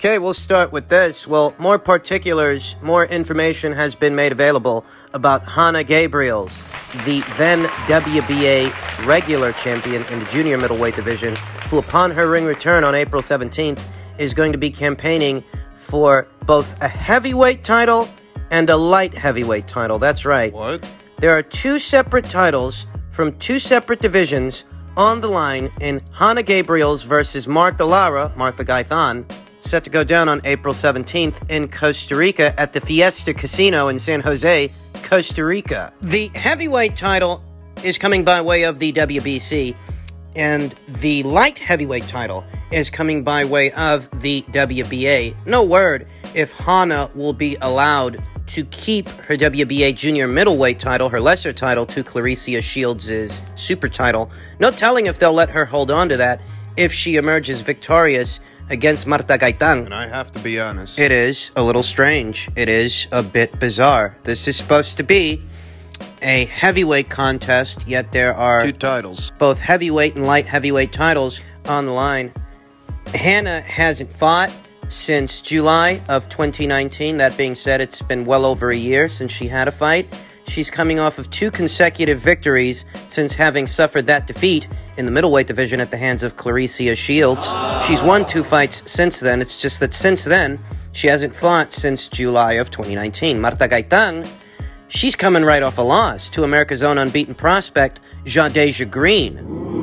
Okay, we'll start with this. Well, more particulars, more information has been made available about Hannah Gabriels, the then WBA regular champion in the junior middleweight division, who upon her ring return on April 17th is going to be campaigning for both a heavyweight title and a light heavyweight title. That's right. What? There are two separate titles from two separate divisions on the line in Hannah Gabriels versus Martha Gaytan, set to go down on April 17th in Costa Rica at the Fiesta Casino in San Jose, Costa Rica. The heavyweight title is coming by way of the WBC, and the light heavyweight title is coming by way of the WBA. No word if Hannah will be allowed to keep her WBA junior middleweight title, her lesser title, to Clarissa Shields' super title. No telling if they'll let her hold on to that if she emerges victorious against Martha Gaytan. And I have to be honest, It is a little strange. It is a bit bizarre. This is supposed to be a heavyweight contest, yet there are two titles, both heavyweight and light heavyweight titles on the line. Hannah hasn't fought since July of 2019. That being said, it's been well over a year since she had a fight. She's coming off of two consecutive victories since having suffered that defeat in the middleweight division at the hands of Clarissa Shields. She's won 2 fights since then. It's just that since then, she hasn't fought since July of 2019. Martha Gaytan, she's coming right off a loss to America's own unbeaten prospect, Gaytan Green,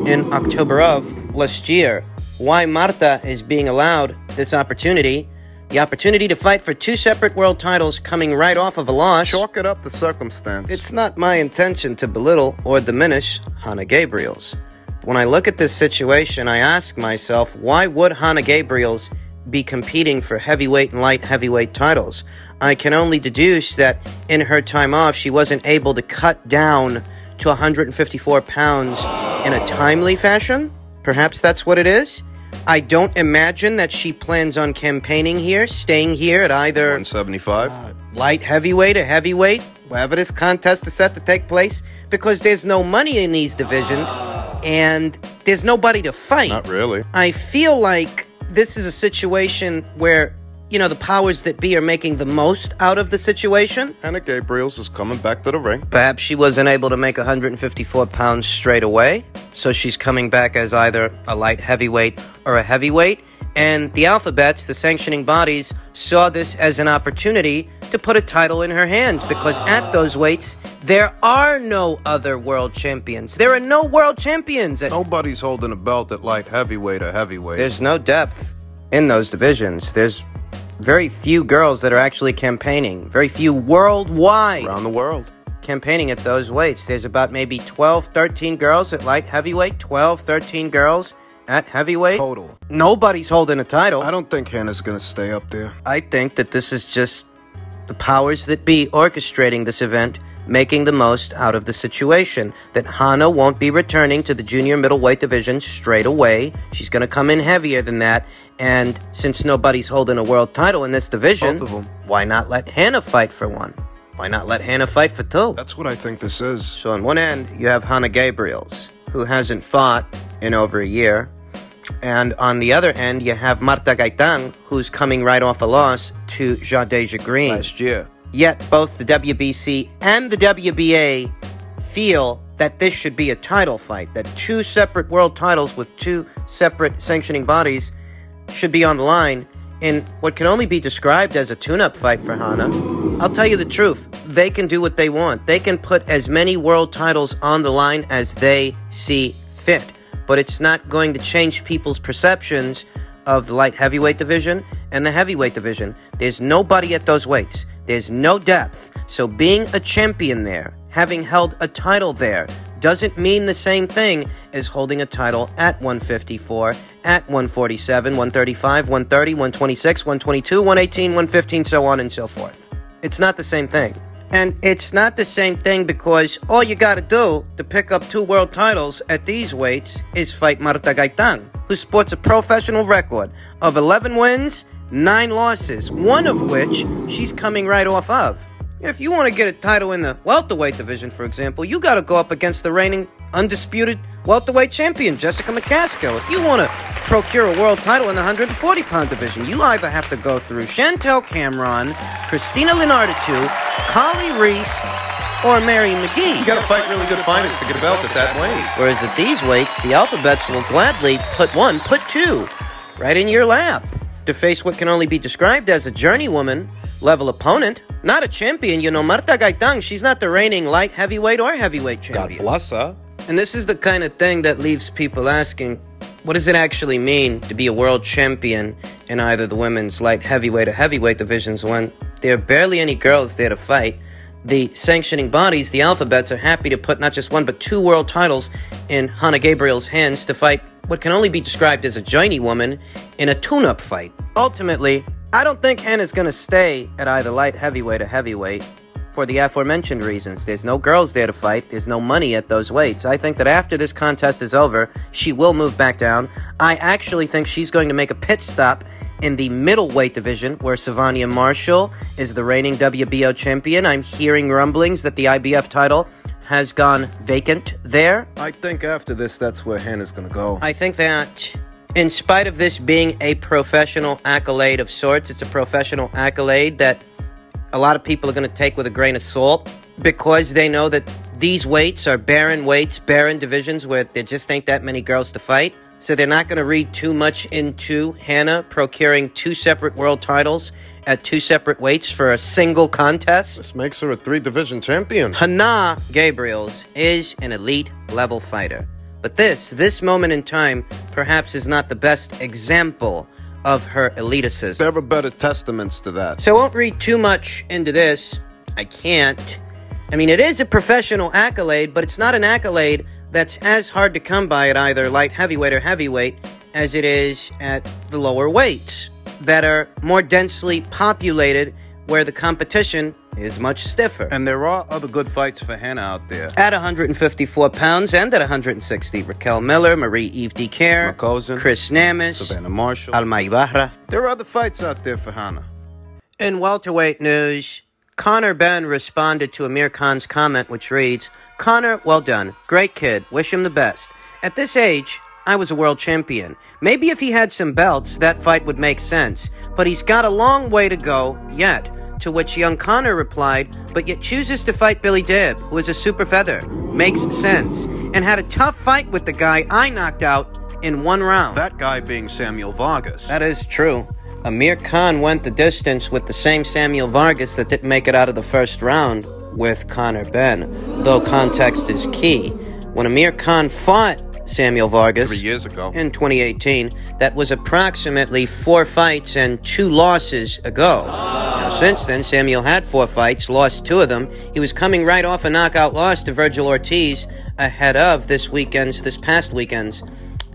in October of last year. Why Martha is being allowed this opportunity, the opportunity to fight for two separate world titles coming right off of a loss. Chalk it up to circumstance. It's not my intention to belittle or diminish Hannah Gabriels. When I look at this situation, I ask myself, why would Hannah Gabriels be competing for heavyweight and light heavyweight titles? I can only deduce that in her time off, she wasn't able to cut down to 154 pounds in a timely fashion. Perhaps that's what it is. I don't imagine that she plans on campaigning here, staying here at either 175, light heavyweight or heavyweight, wherever this contest is set to take place, because there's no money in these divisions, and there's nobody to fight. Not really. I feel like this is a situation where, the powers that be are making the most out of the situation. Hannah Gabriels is coming back to the ring. Perhaps she wasn't able to make 154 pounds straight away, so she's coming back as either a light heavyweight or a heavyweight. And the alphabets, the sanctioning bodies, saw this as an opportunity to put a title in her hands, because at those weights, there are no other world champions. There are no world champions. Nobody's holding a belt at light heavyweight or heavyweight. There's no depth in those divisions. There's very few girls that are actually campaigning. Very few worldwide. Around the world. Campaigning at those weights. There's about maybe 12, 13 girls at light heavyweight. 12, 13 girls at heavyweight. Total. Nobody's holding a title. I don't think Hannah's going to stay up there. I think that this is just the powers that be orchestrating this event, making the most out of the situation. That Hannah won't be returning to the junior middleweight division straight away. She's going to come in heavier than that. And since nobody's holding a world title in this division, both of them, why not let Hannah fight for one? Why not let Hannah fight for two? That's what I think this is. So on one end, you have Hannah Gabriels, who hasn't fought in over a year. And on the other end, you have Martha Gaytan, who's coming right off a loss to Gaytan Green. Last year. Yet both the WBC and the WBA feel that this should be a title fight, that two separate world titles with two separate sanctioning bodies should be on the line in what can only be described as a tune-up fight for Hannah. I'll tell you the truth. They can do what they want. They can put as many world titles on the line as they see fit. But it's not going to change people's perceptions of the light heavyweight division and the heavyweight division. There's nobody at those weights. There's no depth. So being a champion there, having held a title there, doesn't mean the same thing as holding a title at 154, at 147, 135, 130, 126, 122, 118, 115, so on and so forth. It's not the same thing. And it's not the same thing because all you gotta do to pick up two world titles at these weights is fight Martha Gaytan, who sports a professional record of 11 wins, 9 losses, one of which she's coming right off of. If you want to get a title in the welterweight division, for example, you got to go up against the reigning undisputed welterweight champion, Jessica McCaskill. If you want to procure a world title in the 140-pound division. You either have to go through Chantel Cameron, Christina Linarditu, Kali Reese, or Mary McGee. You gotta fight really good fighters to get a belt at that weight. Whereas at these weights, the alphabets will gladly put one, put two, right in your lap to face what can only be described as a journeywoman-level opponent. Not a champion, you know, Marta Gaytan, she's not the reigning light heavyweight or heavyweight champion. God bless her. And this is the kind of thing that leaves people asking, what does it actually mean to be a world champion in either the women's light heavyweight or heavyweight divisions when there are barely any girls there to fight? The sanctioning bodies, the alphabets, are happy to put not just one but two world titles in Hannah Gabriels' hands to fight what can only be described as a journeywoman in a tune-up fight. Ultimately, I don't think Hannah's going to stay at either light heavyweight or heavyweight for the aforementioned reasons. There's no girls there to fight. There's no money at those weights. I think that after this contest is over, she will move back down. I actually think she's going to make a pit stop in the middleweight division, where Savannah Marshall is the reigning WBO champion. I'm hearing rumblings that the IBF title has gone vacant there. I think after this, that's where Hannah's gonna go. I think that in spite of this being a professional accolade of sorts, it's a professional accolade that a lot of people are going to take with a grain of salt because they know that these weights are barren weights, barren divisions where there just ain't that many girls to fight. So they're not going to read too much into Hannah procuring two separate world titles at two separate weights for a single contest. This makes her a 3-division champion. Hannah Gabriels is an elite-level fighter. But this moment in time, perhaps is not the best example of her elitism. There are better testaments to that. So I won't read too much into this. I can't. I mean, it is a professional accolade, but it's not an accolade that's as hard to come by at either light heavyweight or heavyweight as it is at the lower weights that are more densely populated, where the competition is much stiffer. And there are other good fights for Hannah out there. At 154 pounds and at 160, Raquel Miller, Marie-Eve Dicaire, McCozen, Chris Namis, Savannah Marshall, Alma Ibarra. There are other fights out there for Hannah. In welterweight news, Benn responded to Amir Khan's comment, which reads, "Conor, well done. Great kid. Wish him the best. At this age, I was a world champion. Maybe if he had some belts, that fight would make sense. But he's got a long way to go yet." To which young Conor replied, "But yet chooses to fight Billy Dibb, who is a super feather. Makes sense. And had a tough fight with the guy I knocked out in one round." That guy being Samuel Vargas. That is true. Amir Khan went the distance with the same Samuel Vargas that didn't make it out of the first round with Benn. Though context is key. When Amir Khan fought Samuel Vargas 3 years ago in 2018, that was approximately 4 fights and 2 losses ago. Now, since then, Samuel had 4 fights, lost 2 of them. He was coming right off a knockout loss to Virgil Ortiz ahead of this past weekend's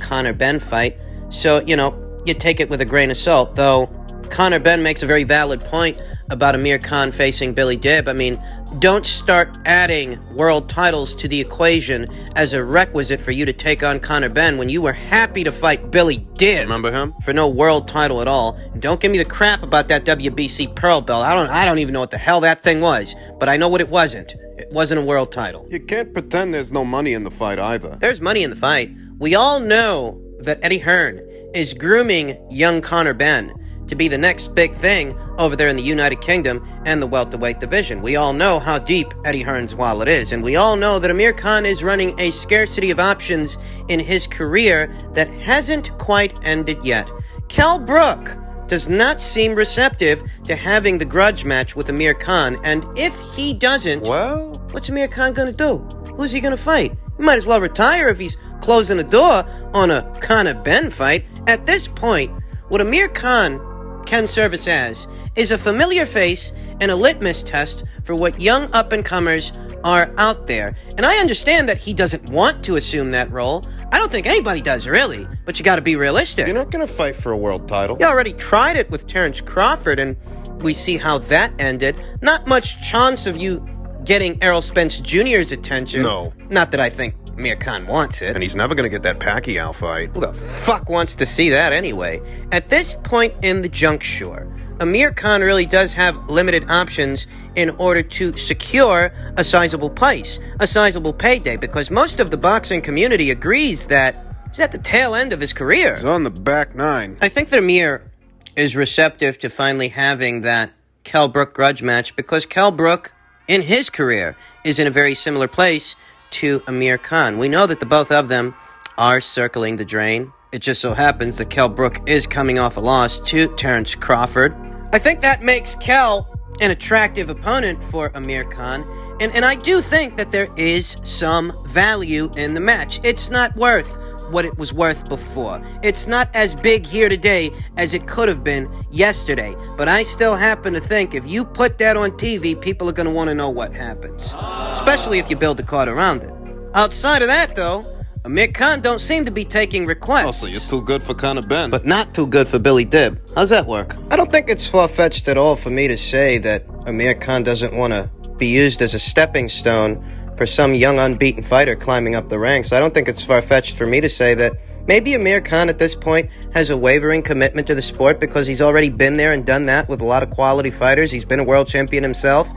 Benn fight. So, you know, you take it with a grain of salt, though Benn makes a very valid point about Amir Khan facing Billy Dibb. I mean, don't start adding world titles to the equation as a requisite for you to take on Benn when you were happy to fight Billy Dibb. Remember him? For no world title at all. And don't give me the crap about that WBC Pearl belt. I don't even know what the hell that thing was, but I know what it wasn't. It wasn't a world title. You can't pretend there's no money in the fight either. There's money in the fight. We all know that Eddie Hearn is grooming young Benn to be the next big thing over there in the United Kingdom and the welterweight division. We all know how deep Eddie Hearn's wallet is, and we all know that Amir Khan is running a scarcity of options in his career that hasn't quite ended yet. Kell Brook does not seem receptive to having the grudge match with Amir Khan, and if he doesn't, well, what's Amir Khan gonna do? Who's he gonna fight? He might as well retire if he's closing the door on a Benn fight. At this point, what Amir Khan can service as is a familiar face and a litmus test for what young up-and-comers are out there. And I understand that he doesn't want to assume that role. I don't think anybody does, really. But you gotta be realistic. You're not gonna fight for a world title. He already tried it with Terrence Crawford, and we see how that ended. Not much chance of you getting Errol Spence Jr.'s attention. No. Not that I think Amir Khan wants it. And he's never gonna get that Pacquiao fight. Who the fuck wants to see that anyway? At this point in the juncture, Amir Khan really does have limited options in order to secure a sizable price, a sizable payday, because most of the boxing community agrees that He's at the tail end of his career. He's on the back nine. I think that Amir is receptive to finally having that Kell Brook grudge match because Kell Brook, in his career, is in a very similar place to Amir Khan. We know that the both of them are circling the drain. It just so happens that Kell Brook is coming off a loss to Terrence Crawford. I think that makes Kell an attractive opponent for Amir Khan. And I do think that there is some value in the match. It's not worth what it was worth before. It's not as big here today as it could have been yesterday. But I still happen to think if you put that on TV, people are going to want to know what happens. Especially if you build the card around it. Outside of that, though, Amir Khan don't seem to be taking requests. Also, you're too good for Conor Benn. But not too good for Billy Dibb. How's that work? I don't think it's far-fetched at all for me to say that Amir Khan doesn't want to be used as a stepping stone for some young unbeaten fighter climbing up the ranks. I don't think it's far-fetched for me to say that maybe Amir Khan at this point has a wavering commitment to the sport because he's already been there and done that with a lot of quality fighters. He's been a world champion himself,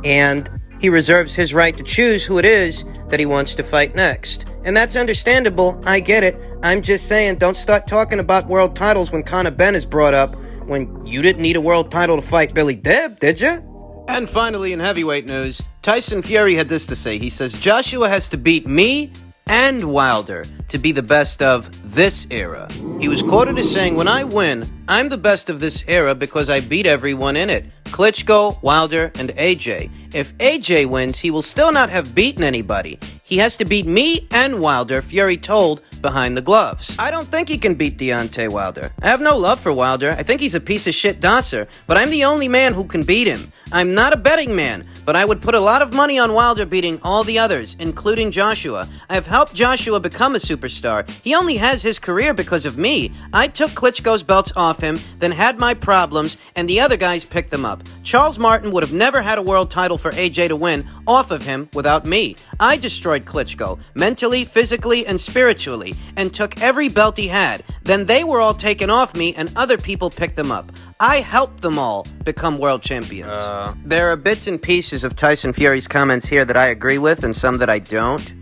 and he reserves his right to choose who it is that he wants to fight next. And that's understandable. I get it. I'm just saying, don't start talking about world titles when Conor Benn is brought up when you didn't need a world title to fight Billy Dibb, did you? And finally, in heavyweight news, Tyson Fury had this to say. He says, Joshua has to beat me and Wilder to be the best of this era. He was quoted as saying, when I win, I'm the best of this era because I beat everyone in it. Klitschko, Wilder, and AJ. If AJ wins, he will still not have beaten anybody. He has to beat me and Wilder, Fury told behind the gloves. I don't think he can beat Deontay Wilder. I have no love for Wilder. I think he's a piece of shit dosser, but I'm the only man who can beat him. I'm not a betting man, but I would put a lot of money on Wilder beating all the others, including Joshua. I have helped Joshua become a superstar. He only has his career because of me. I took Klitschko's belts off him, then had my problems, and the other guys picked them up. Charles Martin would have never had a world title for AJ to win off of him without me. I destroyed Klitschko, mentally, physically, and spiritually, and took every belt he had. Then they were all taken off me, and other people picked them up. I helped them all become world champions. There are bits and pieces of Tyson Fury's comments here that I agree with and some that I don't.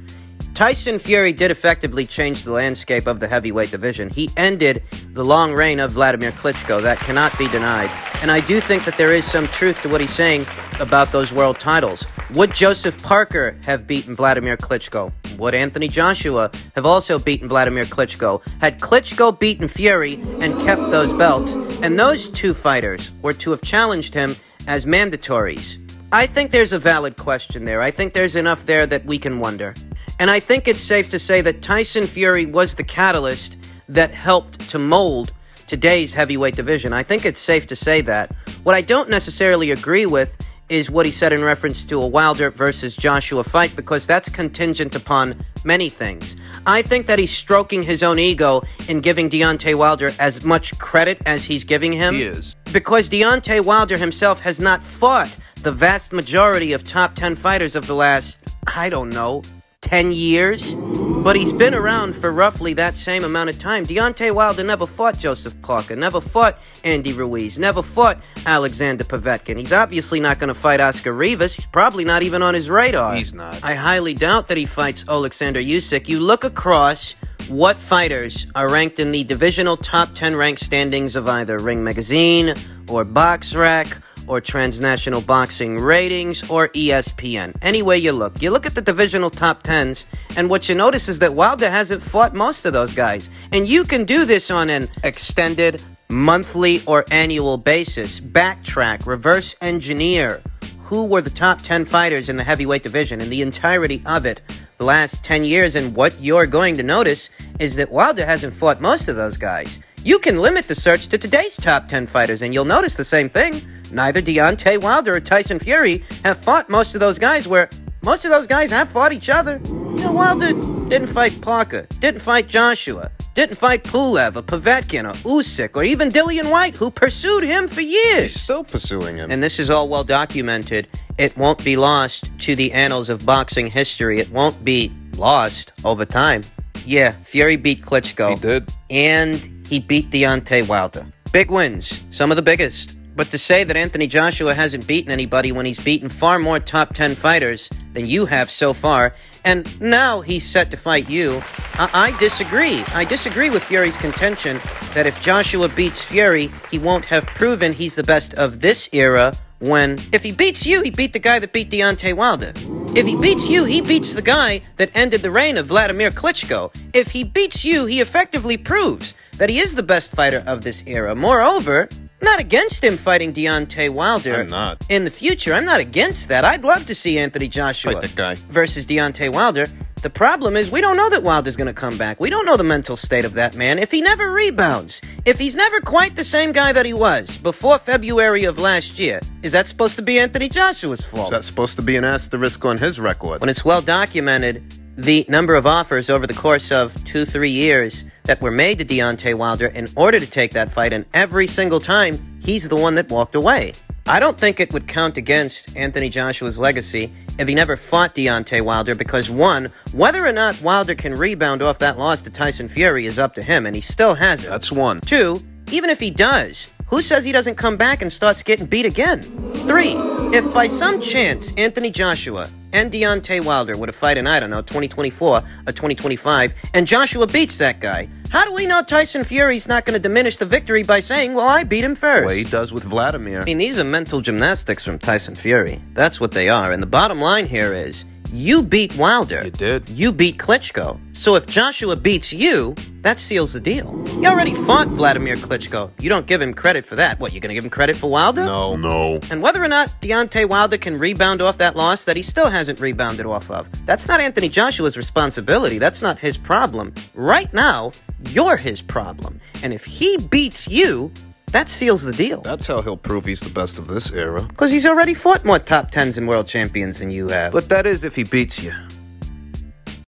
Tyson Fury did effectively change the landscape of the heavyweight division. He ended the long reign of Vladimir Klitschko. That cannot be denied. And I do think that there is some truth to what he's saying about those world titles. Would Joseph Parker have beaten Vladimir Klitschko? Would Anthony Joshua have also beaten Vladimir Klitschko? Had Klitschko beaten Fury and kept those belts, and those two fighters were to have challenged him as mandatories? I think there's a valid question there. I think there's enough there that we can wonder. And I think it's safe to say that Tyson Fury was the catalyst that helped to mold today's heavyweight division. I think it's safe to say that. What I don't necessarily agree with is what he said in reference to a Wilder versus Joshua fight, because that's contingent upon many things. I think that he's stroking his own ego in giving Deontay Wilder as much credit as he's giving him. He is. Because Deontay Wilder himself has not fought the vast majority of top 10 fighters of the last, I don't know, 10 years, but he's been around for roughly that same amount of time. Deontay Wilder never fought Joseph Parker, never fought Andy Ruiz, never fought Alexander Povetkin. He's obviously not going to fight Oscar Rivas. He's probably not even on his radar. He's not. I highly doubt that he fights Alexander Usyk. You look across what fighters are ranked in the divisional top 10 rank standings of either Ring Magazine or BoxRec or Transnational Boxing Ratings, or ESPN. Any way you look at the divisional top 10s, and what you notice is that Wilder hasn't fought most of those guys. And you can do this on an extended monthly or annual basis. Backtrack, reverse engineer who were the top 10 fighters in the heavyweight division in the entirety of it the last 10 years, and what you're going to notice is that Wilder hasn't fought most of those guys. You can limit the search to today's top 10 fighters, and you'll notice the same thing. Neither Deontay Wilder or Tyson Fury have fought most of those guys, where most of those guys have fought each other. You know, Wilder didn't fight Parker, didn't fight Joshua, didn't fight Pulev or Povetkin or Usyk or even Dillian White, who pursued him for years. He's still pursuing him. And this is all well documented. It won't be lost to the annals of boxing history. It won't be lost over time. Yeah, Fury beat Klitschko. He did. And he beat Deontay Wilder. Big wins, some of the biggest. But to say that Anthony Joshua hasn't beaten anybody when he's beaten far more top 10 fighters than you have so far, and now he's set to fight you. I disagree. I disagree with Fury's contention that if Joshua beats Fury, he won't have proven he's the best of this era, when if he beats you, he beat the guy that beat Deontay Wilder. If he beats you, he beats the guy that ended the reign of Vladimir Klitschko. If he beats you, he effectively proves that he is the best fighter of this era. Moreover, I'm not against him fighting Deontay Wilder in the future. I'm not against that. I'd love to see Anthony Joshua fight that guy versus Deontay Wilder. The problem is we don't know that Wilder's going to come back. We don't know the mental state of that man. If he never rebounds, if he's never quite the same guy that he was before February of last year, is that supposed to be Anthony Joshua's fault? Is that supposed to be an asterisk on his record? When it's well documented, the number of offers over the course of 2-3 years that were made to Deontay Wilder in order to take that fight, and every single time, he's the one that walked away. I don't think it would count against Anthony Joshua's legacy if he never fought Deontay Wilder, because one, whether or not Wilder can rebound off that loss to Tyson Fury is up to him, and he still has it. That's one. Two, even if he does, who says he doesn't come back and starts getting beat again? Three, if by some chance Anthony Joshua and Deontay Wilder were to fight in, I don't know, 2024 or 2025, and Joshua beats that guy, how do we know Tyson Fury's not going to diminish the victory by saying, well, I beat him first? Well, he does with Vladimir. I mean, these are mental gymnastics from Tyson Fury. That's what they are. And the bottom line here is, you beat Wilder. You did. You beat Klitschko. So if Joshua beats you, that seals the deal. You already fought Vladimir Klitschko. You don't give him credit for that. What, you're going to give him credit for Wilder? No. And whether or not Deontay Wilder can rebound off that loss that he still hasn't rebounded off of, that's not Anthony Joshua's responsibility. That's not his problem. Right now, you're his problem. And if he beats you, that seals the deal. That's how he'll prove he's the best of this era. Because he's already fought more top 10s and world champions than you have. But that is if he beats you.